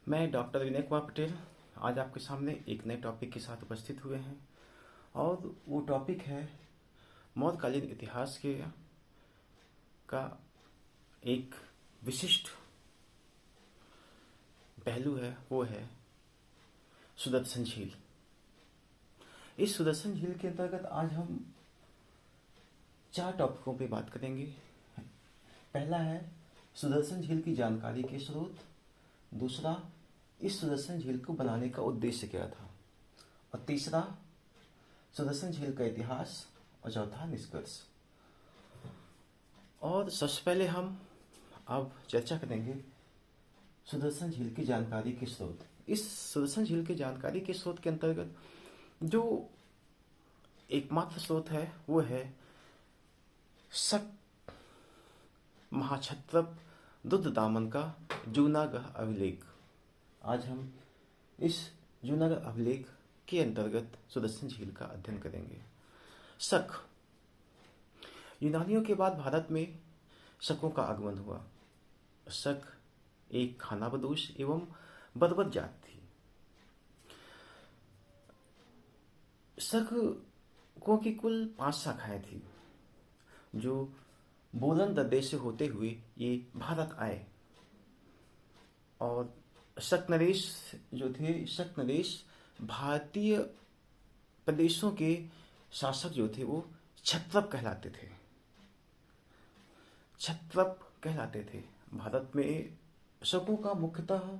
मैं डॉक्टर विनय कुमार पटेल आज आपके सामने एक नए टॉपिक के साथ उपस्थित हुए हैं और वो टॉपिक है मौर्यकालीन इतिहास के का एक विशिष्ट पहलू है, वो है सुदर्शन झील। इस सुदर्शन झील के अंतर्गत आज हम 4 टॉपिकों पे बात करेंगे। पहला है सुदर्शन झील की जानकारी के स्रोत, दूसरा इस सुदर्शन झील को बनाने का उद्देश्य क्या था, और तीसरा सुदर्शन झील का इतिहास, और चौथा निष्कर्ष। और सबसे पहले हम अब चर्चा करेंगे सुदर्शन झील की जानकारी के स्रोत। इस सुदर्शन झील की जानकारी के स्रोत के अंतर्गत जो एकमात्र स्रोत है वो है शक महाक्षत्रप दुर्दामन का जूनागढ़ अभिलेख। आज हम इस जूनागढ़ अभिलेख के अंतर्गत सुदर्शन झील का अध्ययन करेंगे। शक, यूनानियों के बाद भारत में शकों का आगमन हुआ। शक एक खानाबदोश एवं बर्बर जात थी। शकों की कुल 5 शाखाएं थी जो बोलन प्रदेश से होते हुए ये भारत आए। और शक नरेश जो थे, शक नरेश भारतीय प्रदेशों के शासक जो थे वो क्षत्रप कहलाते थे। क्षत्रप कहलाते थे। भारत में शकों का मुख्यतः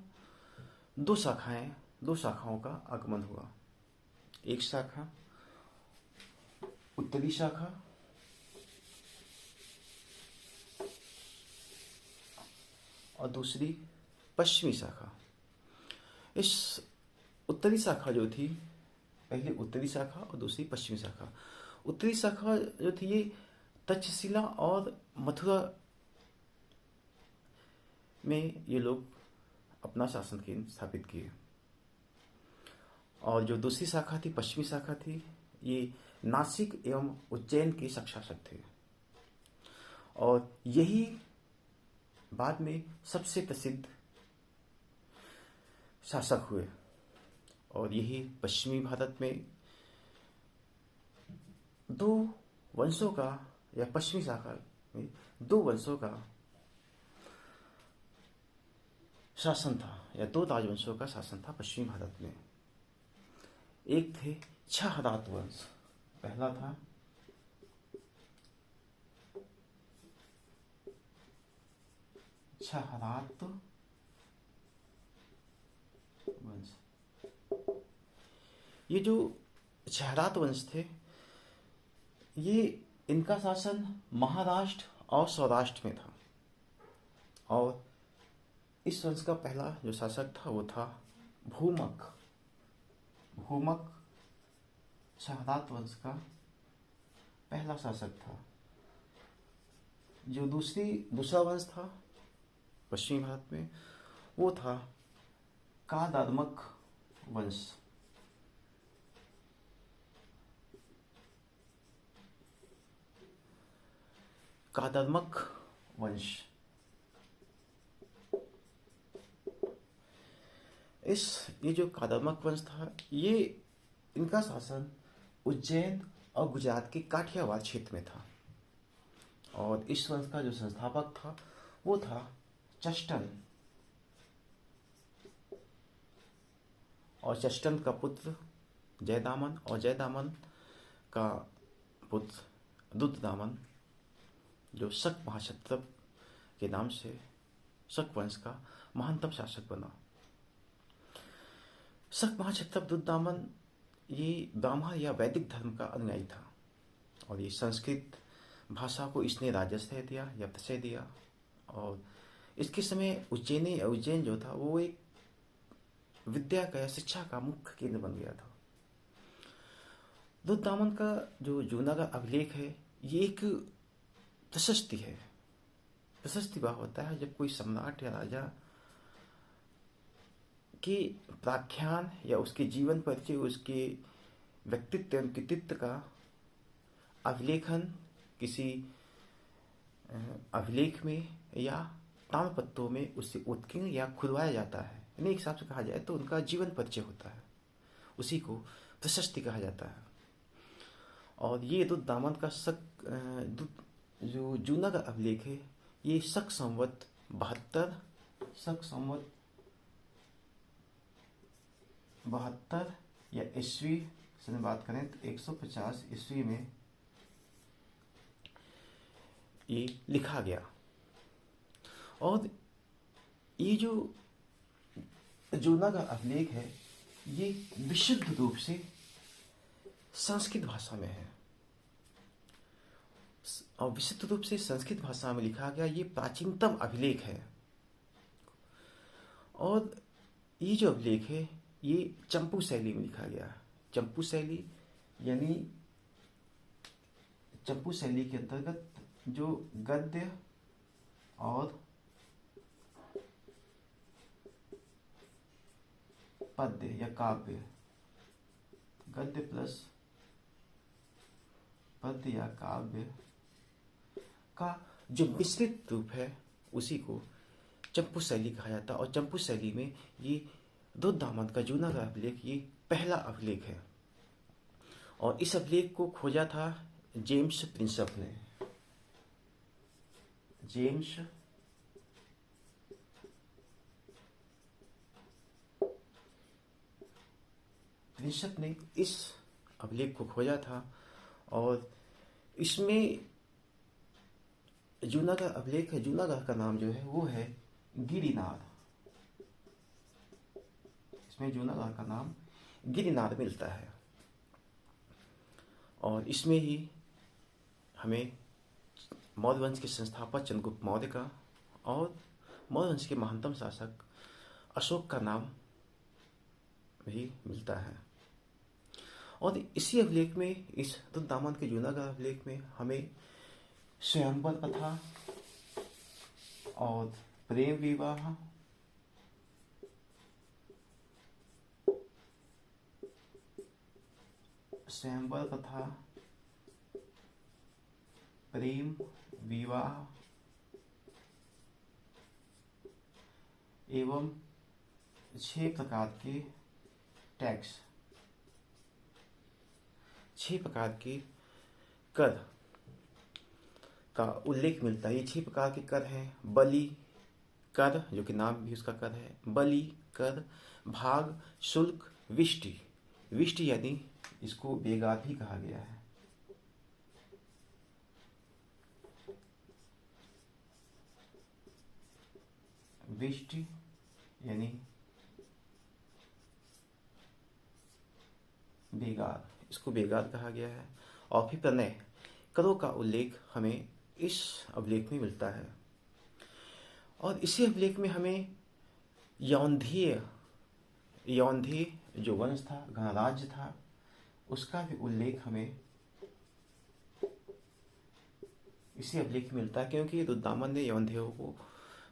2 शाखाओं का आगमन हुआ। एक शाखा उत्तरी शाखा और दूसरी पश्चिमी शाखा। इस उत्तरी शाखा जो थी, पहले उत्तरी शाखा और दूसरी पश्चिमी शाखा। उत्तरी शाखा जो थी ये तक्षशिला और मथुरा में ये लोग अपना शासन केंद्र स्थापित किए। और जो दूसरी शाखा थी, पश्चिमी शाखा थी, ये नासिक एवं उज्जैन के शासक थे। और यही बाद में सबसे प्रसिद्ध शासक हुए। और यही पश्चिमी भारत में 2 वंशों का, या पश्चिमी शाखा में 2 वंशों का शासन था, या 2 राजवंशों का शासन था पश्चिमी भारत में। एक थे छहरात वंश। पहला था छहरात वंश। ये जो छहरात वंश थे, ये इनका शासन महाराष्ट्र और सौराष्ट्र में था। और इस वंश का पहला जो शासक था वो था भूमक। भूमक छहरात वंश का पहला शासक था। जो दूसरा वंश था पश्चिमी भारत में, वो था कादार्मक वंश। कादार्मक वंश। ये जो कादार्मक वंश था, ये इनका शासन उज्जैन और गुजरात के काठियावाड़ क्षेत्र में था। और इस वंश का जो संस्थापक था वो था चष्टन। और चष्टन का पुत्र जयदामन, और जयदामन का पुत्र दुर्दामन, जो शक महाक्षत्रप के नाम से शक वंश का महानतम शासक बना। शक महाक्षत्रप दुर्दामन ये ब्राह्मण या वैदिक धर्म का अनुयायी था। और ये संस्कृत भाषा को इसने राजस्व दिया या प्रशय दिया। और इसके समय उज्जैन जो था वो एक विद्या का या शिक्षा का मुख्य केंद्र बन गया था। दुर्दामन का जो जूनागढ़ अभिलेख है, ये एक प्रशस्ति है। प्रशस्ति वह होता है जब कोई सम्राट या राजा के प्राख्यान या उसके जीवन परिचय, उसके व्यक्तित्व एवं कृतित्व का अभिलेखन किसी अभिलेख में या ताम्रपत्रों में उससे उत्कीर्ण या खुदवाया जाता है। यानी एक हिसाब से कहा जाए तो उनका जीवन परिचय होता है, उसी को प्रशस्ति कहा जाता है। और ये यदुत दामन का जो जूना का अभिलेख है, ये शक संवत 72 या ईस्वी से बात करें तो 150 ईस्वी में ये लिखा गया। और ये जो जूना का अभिलेख है, ये विशुद्ध रूप से संस्कृत भाषा में है, और विशुद्ध रूप से संस्कृत भाषा में लिखा गया ये प्राचीनतम अभिलेख है। और ये जो अभिलेख है ये चंपू शैली में लिखा गया है। चंपू शैली यानी चंपू शैली के अंतर्गत जो गद्य और पद्य या काव्य, गद्य प्लस पद्य या काव्य का जो मिश्रित रूप है उसी को चंपू शैली कहा जाता है। और चंपू शैली में ये दुत दामन का जूना का अभिलेख ये पहला अभिलेख है। और इस अभिलेख को खोजा था जेम्स प्रिंसप ने। जेम्स प्रिंसप ने इस अभिलेख को खोजा था, और इसमें जूनागढ़ अभिलेख है, जूनागढ़ का नाम जो है वो है गिरिनार। इसमें जूनागढ़ का नाम गिरिनार मिलता है। और इसमें ही हमें मौर्य वंश के संस्थापक चंद्रगुप्त मौर्य का और मौर्य वंश के महानतम शासक अशोक का नाम भी मिलता है। और इसी अभिलेख में, इस दुत दामन के जूनागढ़ अभिलेख में हमें स्वयंवर प्रथा और प्रेम विवाह, स्वयंवर प्रथा, प्रेम विवाह एवं 6 प्रकार के टैक्स, 6 प्रकार के कर का उल्लेख मिलता है। ये 6 प्रकार के कर हैं। बलि कर, जो कि नाम भी उसका कर है, बलि कर, भाग, शुल्क, विष्टि। विष्टि यानी इसको बेगार भी कहा गया है। विष्टि यानी बेगार, इसको बेगार कहा गया है। और फिर प्रणय, करों का उल्लेख हमें इस अभिलेख में मिलता है। और इसी अभिलेख में हमें यौंधेय जो वंश था, गणराज्य था, उसका भी उल्लेख हमें इसी अभिलेख में मिलता है, क्योंकि दुत दामन ने यौंधेयों को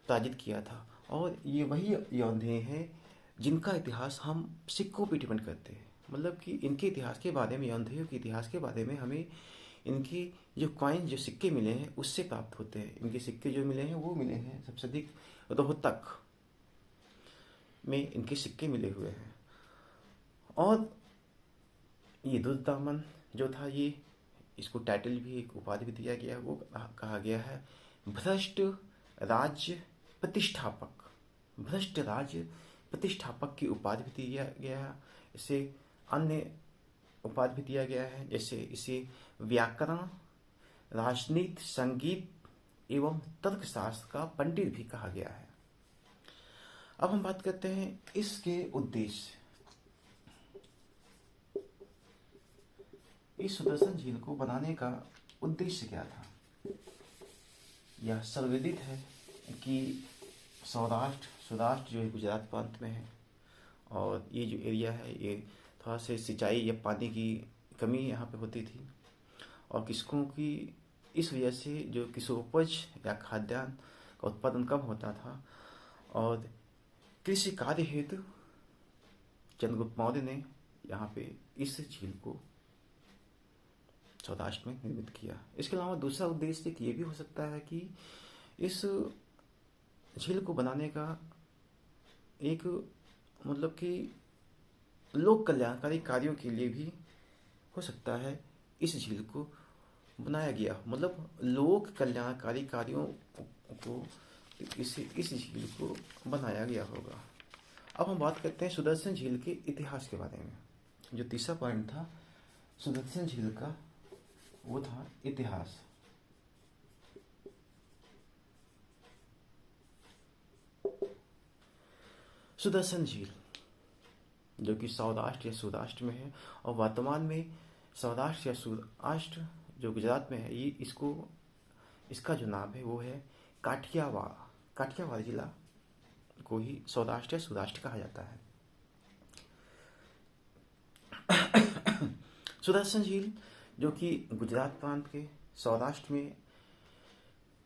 पराजित किया था। और ये वही यौंधेय हैं जिनका इतिहास हम सिक्कों पर डिपेंड करते हैं। मतलब कि इनके इतिहास के बारे में, यौंधेयों के इतिहास के बारे में हमें इनके जो कॉइन, जो सिक्के मिले हैं उससे प्राप्त होते हैं। इनके सिक्के जो मिले हैं वो मिले हैं सबसे अधिक रोहतक में इनके सिक्के मिले हुए हैं। और ये दुत दामन जो था, ये इसको टाइटल भी, एक उपाधि भी दिया गया है, वो कहा गया है भ्रष्ट राज्य प्रतिष्ठापक। भ्रष्ट राज्य प्रतिष्ठापक की उपाधि भी दिया गया है। इसे अन्य उपाधि भी दिया गया है, जैसे इसे व्याकरण, राजनीति, संगीत एवं तर्कशास्त्र का पंडित भी कहा गया है। अब हम बात करते हैं इसके उद्देश्य। इस सुदर्शन झील को बनाने का उद्देश्य क्या था? यह सर्वविदित है कि सौराष्ट्र जो है गुजरात प्रांत में है, और ये जो एरिया है ये थोड़ा से सिंचाई या पानी की कमी यहाँ पे होती थी, और कृषकों की इस वजह से जो कृषिकोपज या खाद्यान्न का उत्पादन कम होता था। और कृषि कार्य हेतु चंद्रगुप्त मौर्य ने यहाँ पे इस झील को सौराष्ट्र में निर्मित किया। इसके अलावा दूसरा उद्देश्य ये भी हो सकता है कि इस झील को बनाने का एक मतलब कि लोक कल्याणकारी कार्यों के लिए भी हो सकता है इस झील को बनाया गया, मतलब लोक कल्याणकारी कार्यों को इस झील को बनाया गया होगा। अब हम बात करते हैं सुदर्शन झील के इतिहास के बारे में। जो तीसरा पॉइंट था सुदर्शन झील का, वो था इतिहास। सुदर्शन झील जो कि सौराष्ट्र या सौराष्ट्र में है, और वर्तमान में सौराष्ट्र या सौराष्ट्र जो गुजरात में है, ये इसका जो नाम है वो है काठियावाड़। काठियावाड़ जिला को ही सौराष्ट्र या सौराष्ट्र कहा जाता है। सुदर्शन झील जो कि गुजरात प्रांत के सौराष्ट्र में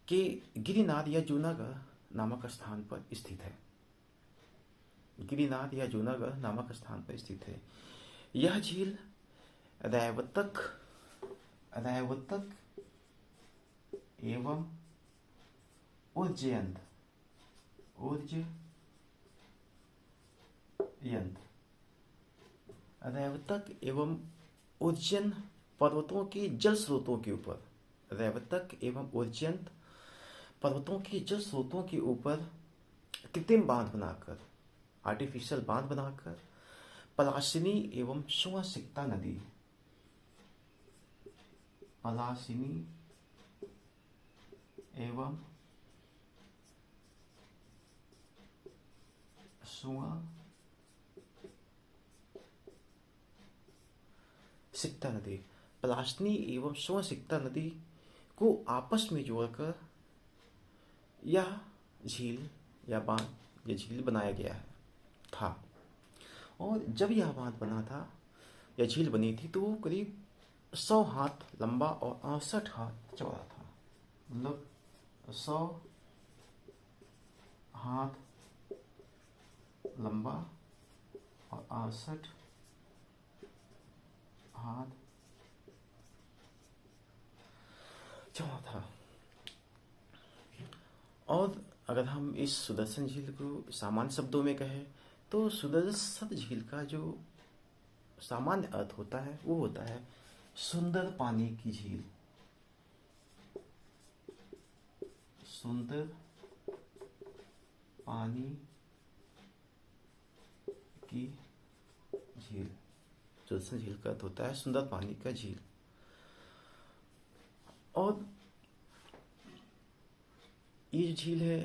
के गिरिनाथ या जूनागढ़ नामक स्थान पर स्थित है। गिरिनाथ या जूनागढ़ नामक स्थान पर स्थित है। यह झील रैवतक एवं उज्जयंत रैवतक एवं उज्जैन पर्वतों के जल स्रोतों के ऊपर, रैवतक एवं उज्जैन पर्वतों के जल स्रोतों के ऊपर कृत्रिम बांध बनाकर, आर्टिफिशियल बांध बनाकर पलाशिनी एवं सुवसिक्ता नदी, पलाशिनी एवं सुवसिक्ता नदी, पलाशिनी एवं सुवसिक्ता नदी को आपस में जोड़कर यह झील या बांध या झील बनाया गया है था। और जब यह बांध बना था या झील बनी थी तो वो करीब 100 हाथ लंबा और 68 हाथ चौड़ा था। मतलब 100 हाथ लंबा और 68 हाथ चौड़ा था। और अगर हम इस सुदर्शन झील को सामान्य शब्दों में कहें तो सुदर्शन झील का जो सामान्य अर्थ होता है वो होता है सुंदर पानी की झील। सुंदर पानी की झील, सुदर्शन झील का अर्थ होता है सुंदर पानी का झील। और ये झील है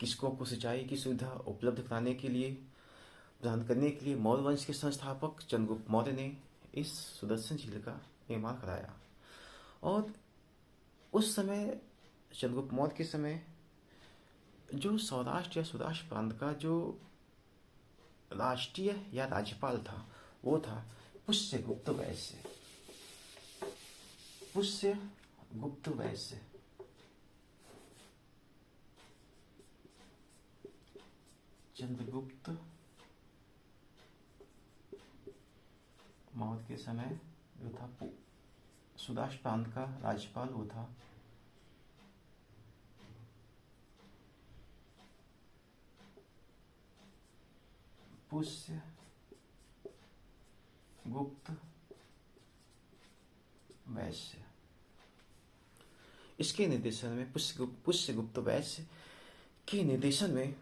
किसको को सिंचाई की सुविधा उपलब्ध कराने के लिए, प्रदान करने के लिए मौर्य वंश के संस्थापक चंद्रगुप्त मौर्य ने इस सुदर्शन झील का निर्माण कराया। और उस समय चंद्रगुप्त मौर्य के समय जो सौराष्ट्र या सौराष्ट्र प्रांत का जो राष्ट्रीय या राज्यपाल था वो था पुष्यगुप्त वैश्य। पुष्यगुप्त वैश्य चंद्रगुप्त मौर्य के समय जो था सौराष्ट्र प्रांत का राज्यपाल वो था पुष्यगुप्त वैश्य। इसके निर्देशन में पुष्यगुप्त वैश्य के निर्देशन में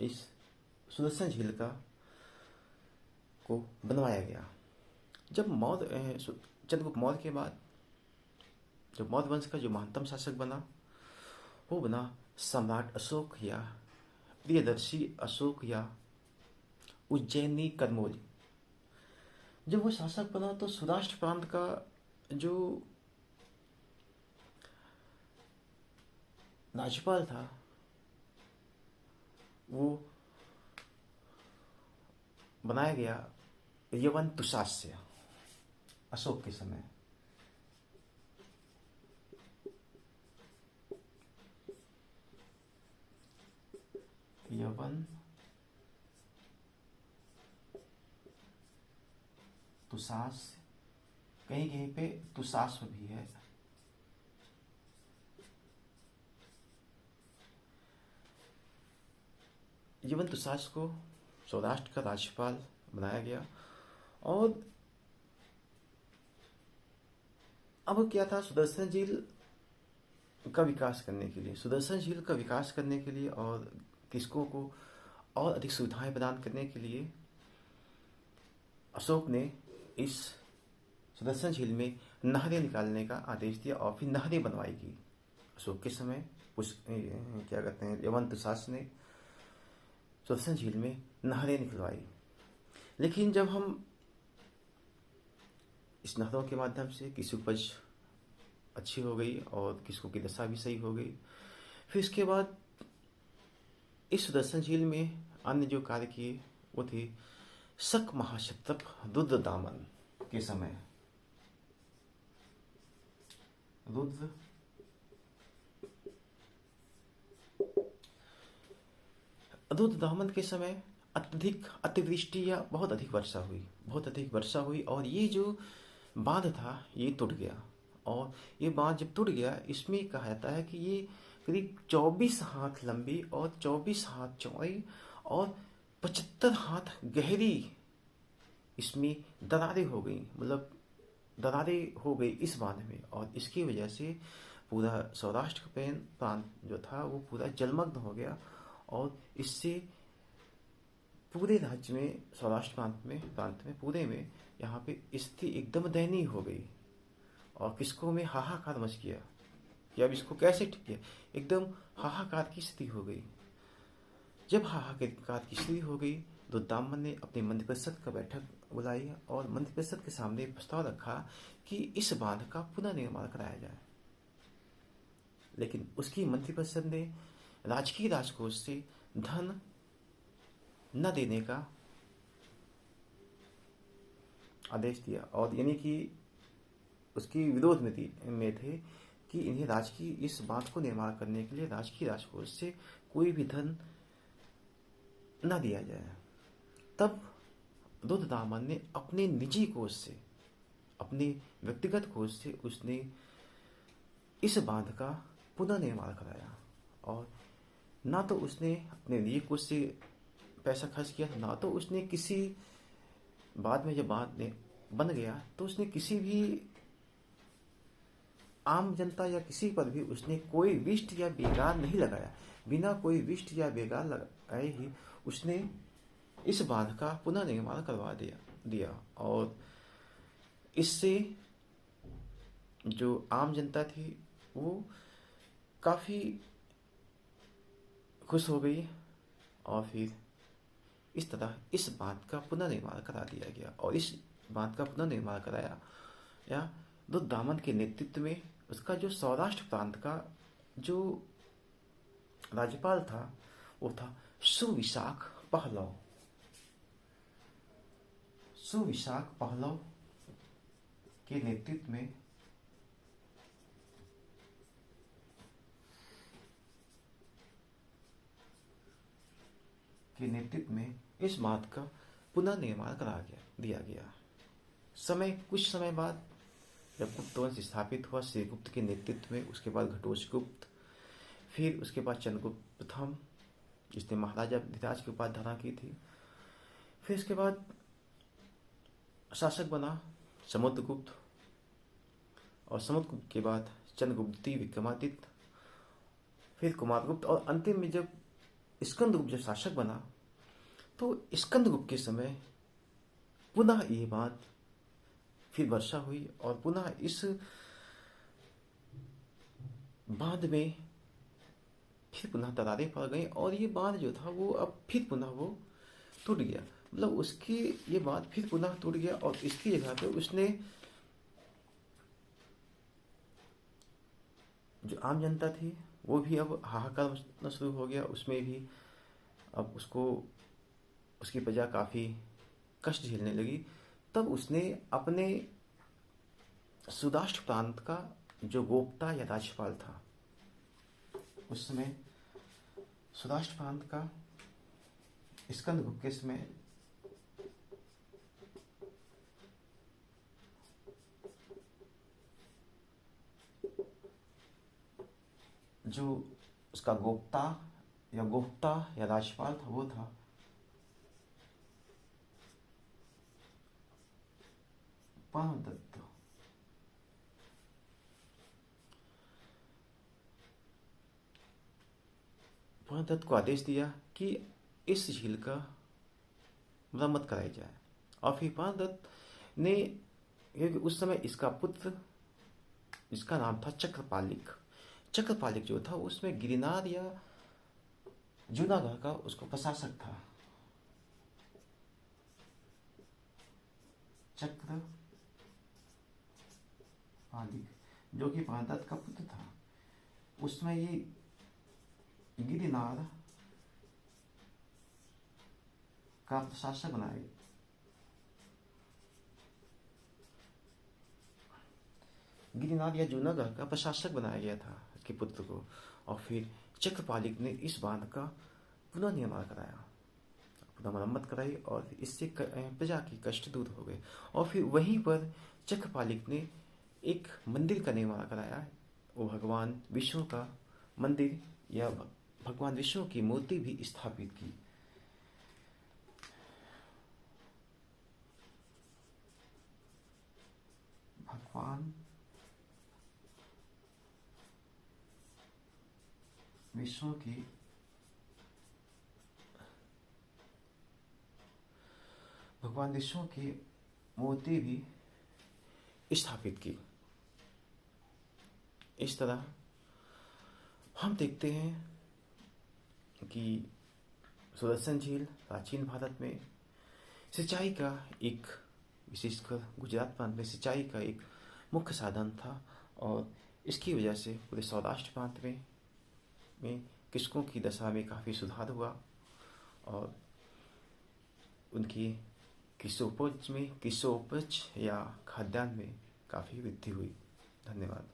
इस सुदर्शन झील का को बनवाया गया। जब चंद्रगुप्त मौर्य के बाद जब मौर्य वंश का जो महानतम शासक बना वो बना सम्राट अशोक या प्रियदर्शी अशोक या उज्जैनी कर्मोल। जब वो शासक बना तो सौराष्ट्र प्रांत का जो राज्यपाल था वो बनाया गया यवन तुषास्य अशोक के समय। यवन तुषास्य, कहीं कहीं पे तुषास्व भी है। यवंत शासक को सौराष्ट्र का राज्यपाल बनाया गया। और अब क्या था, सुदर्शन झील का विकास करने के लिए, सुदर्शन झील का विकास करने के लिए और कृषकों को और अधिक सुविधाएं प्रदान करने के लिए अशोक ने इस सुदर्शन झील में नहरें निकालने का आदेश दिया और फिर नहरें बनवाई गई। अशोक के समय उस क्या कहते हैं, यवंत शासक ने सुदर्शन झील में नहरें निकलवाई। लेकिन जब हम इस नहरों के माध्यम से कृषि उपज अच्छी हो गई और कृषकों की दशा भी सही हो गई, फिर इसके बाद इस सुदर्शन झील में अन्य जो कार्य किए वो थे शक महाक्षत्रप रुद्रदामन के समय। रुद्रदामन के समय अत्यधिक अतिवृष्टि या बहुत अधिक वर्षा हुई और ये जो बांध था ये टूट गया। और ये बांध जब टूट गया, इसमें कहा जाता है कि ये करीब 24 हाथ लंबी और 24 हाथ चौड़ी और 75 हाथ गहरी इसमें दरारें हो गई, मतलब दरारें हो गई इस बांध में। और इसकी वजह से पूरा सौराष्ट्र का प्रांत जो था वो पूरा जलमग्न हो गया और इससे पूरे राज्य में, सौराष्ट्र प्रांत में पूरे में यहाँ पे स्थिति एकदम दयनीय हो गई और किसको में हाहाकार मच गया कि अब इसको कैसे ठीक किया। एकदम हाहाकार की स्थिति हो गई। जब हाहाकार की स्थिति हो गई तो दामन ने अपनी मंत्रिपरिषद का बैठक बुलाई और मंत्रिपरिषद के सामने प्रस्ताव रखा कि इस बांध का पुनर्निर्माण कराया जाए। लेकिन उसकी मंत्रिपरिषद ने राजकीय राजकोष से धन न देने का आदेश दिया और यानी कि उसकी विरोध में थे कि इन्हें राजकीय इस बांध को निर्माण करने के लिए राजकीय राजकोष से कोई भी धन न दिया जाए। तब रुद्रदामन ने अपने निजी कोष से, अपने व्यक्तिगत कोष से उसने इस बांध का पुनर्निर्माण कराया। और ना तो उसने अपने निजी कोष से पैसा खर्च किया, ना तो उसने किसी, बाद में जब बांध बन गया तो उसने किसी भी आम जनता या किसी पर भी उसने कोई विष्ट या बेगार नहीं लगाया। बिना कोई विष्ट या बेगार लगाए ही उसने इस बांध का पुनर्निर्माण करवा दिया और इससे जो आम जनता थी वो काफ़ी खुश हो गई और फिर इस तरह इस बांध का पुनर्निर्माण करा दिया गया। और इस बांध का पुनर्निर्माण कराया या रुद्रदामन के नेतृत्व में उसका जो सौराष्ट्र प्रांत का जो राज्यपाल था वो था सुविशाख पहलव। सुविशाख पहलव के नेतृत्व में इस बांध का पुनर्निर्माण दिया गया। कुछ समय बाद जब गुप्त वंश स्थापित हुआ श्रीगुप्त के नेतृत्व में, उसके बाद घटोत्कच, फिर उसके बाद चंद्रगुप्त प्रथम जिसने महाराजा धिराज की उपाधि धारण की थी, फिर इसके बाद शासक बना समुद्रगुप्त और समुद्रगुप्त के बाद चंद्रगुप्त द्वितीय विक्रमादित्य, फिर कुमारगुप्त और अंतिम में जब स्कंदगुप्त जब शासक बना तो स्कंदगुप्त के समय पुनः ये बात फिर वर्षा हुई और पुनः इस बांध में फिर पुनः दरारें पड़ गई और ये बांध जो था वो अब फिर पुनः वो टूट गया। मतलब उसकी ये बांध फिर पुनः टूट गया और इसकी जगह पे उसने जो आम जनता थी वो भी अब हाहाकार मचना शुरू हो गया। उसमें भी अब उसकी प्रजा काफ़ी कष्ट झेलने लगी। तब उसने अपने सौराष्ट्र प्रांत का जो गोप्ता या राज्यपाल था, उस समय सौराष्ट्र प्रांत का स्कंदगुप्त के समय जो उसका गोप्ता या गुप्ता या राजपाल था, वो था पानदत्त। पानदत्त को आदेश दिया कि इस झील का मरम्मत कराई जाए। और फिर पानदत्त ने, क्योंकि उस समय इसका पुत्र, इसका नाम था चक्रपालिक, चक्रपालिक जो था उसमें गिरिनार या जूनागढ़ का उसको प्रशासक था। चक्रपालिक जो कि पानदत्त का पुत्र था, उसमें ये गिरिनार का प्रशासक बनाया। गिरिनार या जूनागढ़ का प्रशासक बनाया गया था इसके पुत्र को। और फिर चक्रपालिक ने इस बांध का पुनर्निर्माण कराया, पुनः मरम्मत कराई, और इससे प्रजा की कष्ट दूर हो गए। और फिर वहीं पर चक्रपालिक ने एक मंदिर का निर्माण कराया, वो भगवान विष्णु का मंदिर या भगवान विष्णु की मूर्ति भी स्थापित की। भगवान विष्णु की मूर्ति भी स्थापित की। इस तरह हम देखते हैं कि सुदर्शन झील प्राचीन भारत में सिंचाई का एक, विशेषकर गुजरात प्रांत में सिंचाई का एक मुख्य साधन था। और इसकी वजह से पूरे सौराष्ट्र प्रांत में कृषकों की दशा में काफ़ी सुधार हुआ और उनकी कृषि उपज या खाद्यान्न में काफ़ी वृद्धि हुई। धन्यवाद।